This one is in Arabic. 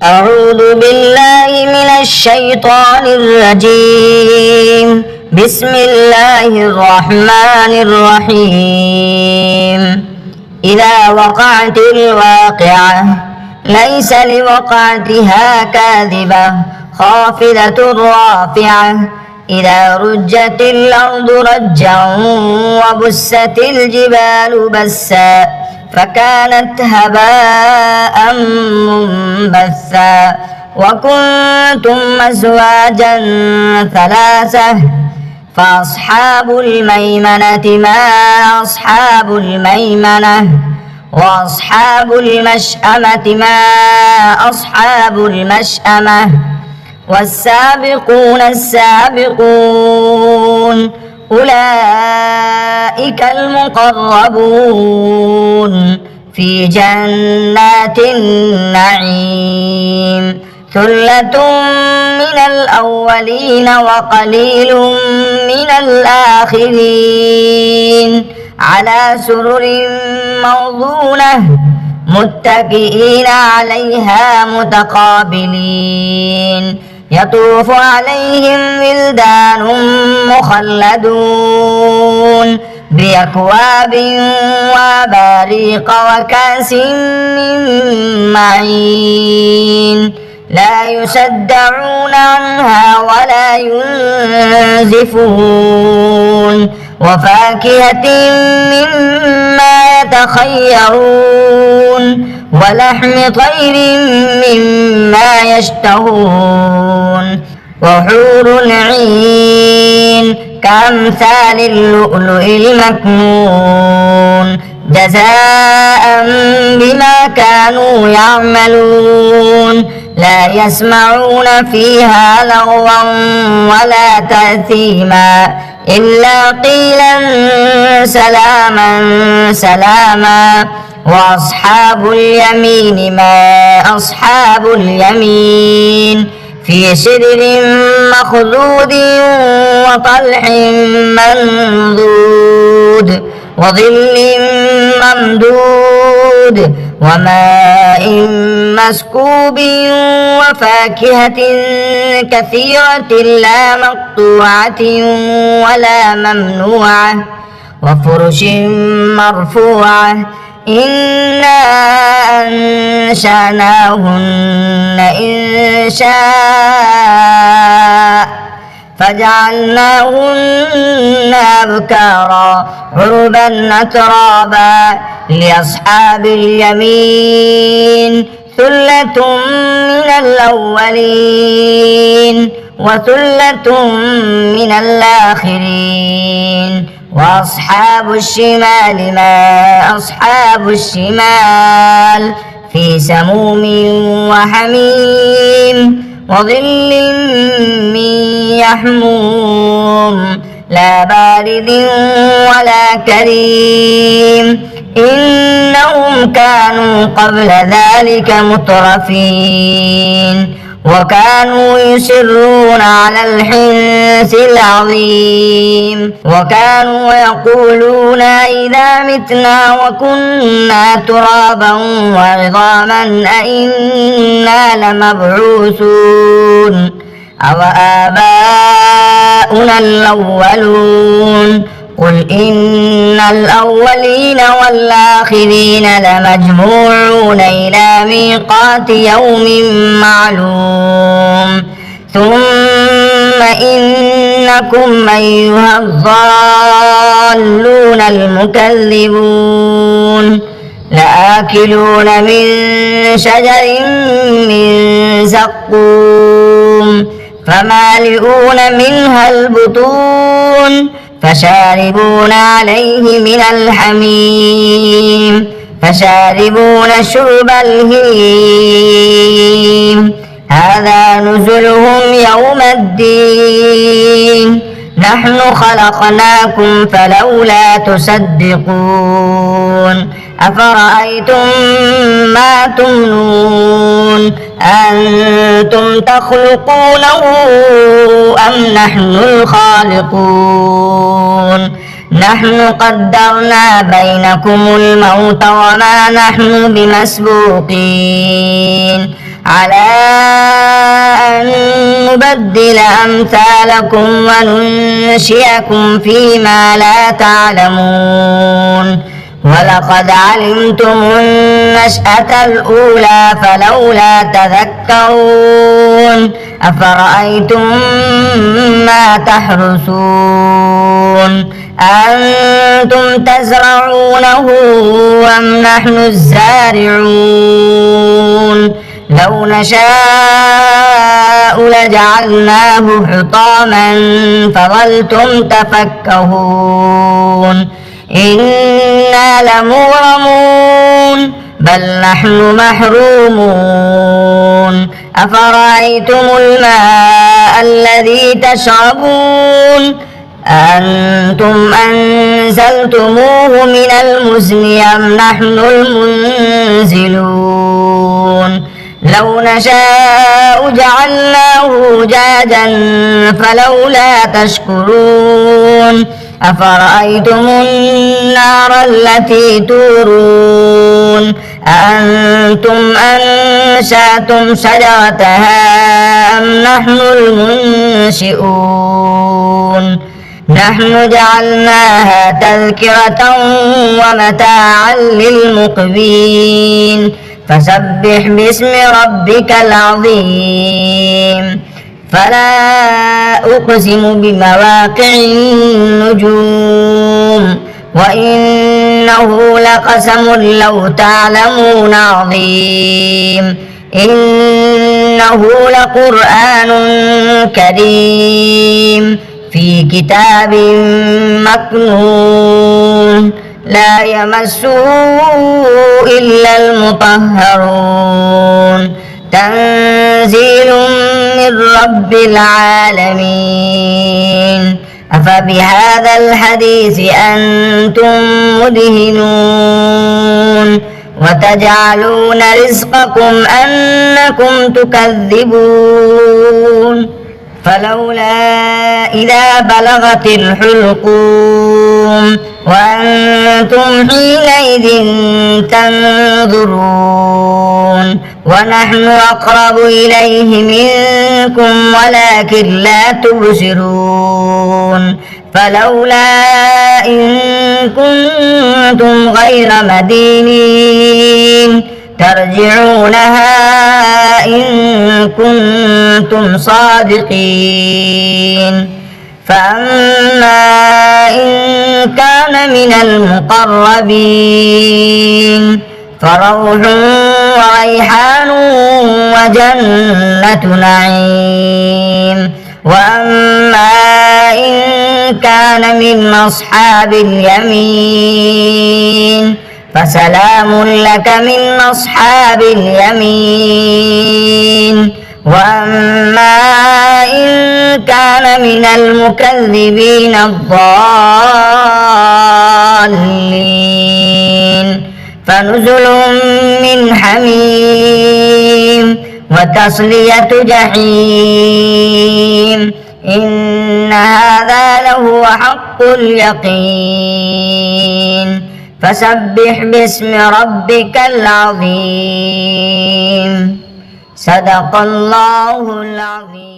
أعوذ بالله من الشيطان الرجيم. بسم الله الرحمن الرحيم. إذا وقعت الواقعة ليس لوقعتها كاذبة خافضة رافعة إذا رجت الأرض رجا وبست الجبال بسا فكانت هباء منبثا وكنتم أزواجا ثلاثة فأصحاب الميمنة ما أصحاب الميمنة وأصحاب المشأمة ما أصحاب المشأمة والسابقون السابقون أولئك المقربون في جنات النعيم ثلة من الأولين وقليل من الآخرين على سرر موضونة متكئين عليها متقابلين يطوف عليهم ولدان مخلدون بأكواب وأباريق وكأس من معين لا يصدعون عنها ولا ينزفون وفاكهة مما يتخيرون ولحم طير مما يشتهون وحور عين كأمثال اللؤلؤ المكنون جزاء بما كانوا يعملون لا يسمعون فيها لغوا ولا تأثيما إلا قيلا سلاما سلاما وأصحاب اليمين ما أصحاب اليمين في سدر مخضود وطلح منضود وظل ممدود وماء مسكوب وفاكهة كثيرة لا مقطوعة ولا ممنوعة وفرش مرفوعة إنا أنشأناهن إنشاء فجعلناهن أبكارا عربا أترابا لأصحاب اليمين ثلة من الأولين وثلة من الآخرين وأصحاب الشمال ما أصحاب الشمال في سموم وحميم وظل من يحموم لا بارد ولا كريم إنهم كانوا قبل ذلك مترفين وكانوا يصرون على الحنث العظيم وكانوا يقولون إذا متنا وكنا ترابا وعظاما أئنا لمبعوثون أو آباؤنا الأولون قل إن الأولين والآخرين لمجموعون إلى ميقات يوم معلوم ثم إنكم أيها الضالون المكذبون لآكلون من شجر من زقوم فمالئون منها البطون فشاربون عليه من الحميم فشاربون شرب الهيم هذا نزلهم يوم الدين نحن خلقناكم فلولا تصدقون أفرأيتم ما تمنون أنتم تخلقونه أم نحن الخالقون نحن قدرنا بينكم الموت وما نحن بمسبوقين على أن نبدل أمثالكم وننشئكم فيما لا تعلمون ولقد علمتم النشأة الأولى فلولا تذكرون أفرأيتم ما تحرثون أنتم تزرعونه أم نحن الزارعون لو نشاء لجعلناه حطاما فظلتم تفكهون إنا لمغرمون بل نحن محرومون أفرأيتم الماء الذي تشربون أنتم أنزلتموه من المزن أم نحن المنزلون لو نشاء جعلناه أجاجا فلولا تشكرون أفرأيتم النار التي تورون أأنتم أنشأتم شجرتها أم نحن المنشئون نحن جعلناها تذكرة ومتاعا للمقوين فسبح باسم ربك العظيم فلا أقسم بمواقع النجوم وإنه لقسم لو تعلمون عظيم إنه لقرآن كريم في كتاب مكنون لا يمسه إلا المطهرون تنزيل من رب العالمين أفبهذا الحديث أنتم مدهنون وتجعلون رزقكم أنكم تكذبون فلولا إذا بلغت الحلقوم وأنتم حينئذ تنظرون ونحن أقرب إليه منكم ولكن لا تبصرون فلولا إن كنتم غير مدينين ترجعونها إن كنتم صادقين فأما إن كان من المقربين فروح وريحان وجنة نعيم وأما إن كان من أصحاب اليمين فسلام لك من أصحاب اليمين وأما إن كان من المكذبين الضالين فنزل من حميم وتصلية جحيم إن هذا لهو حق اليقين فسبح باسم ربك العظيم صدق الله العظيم.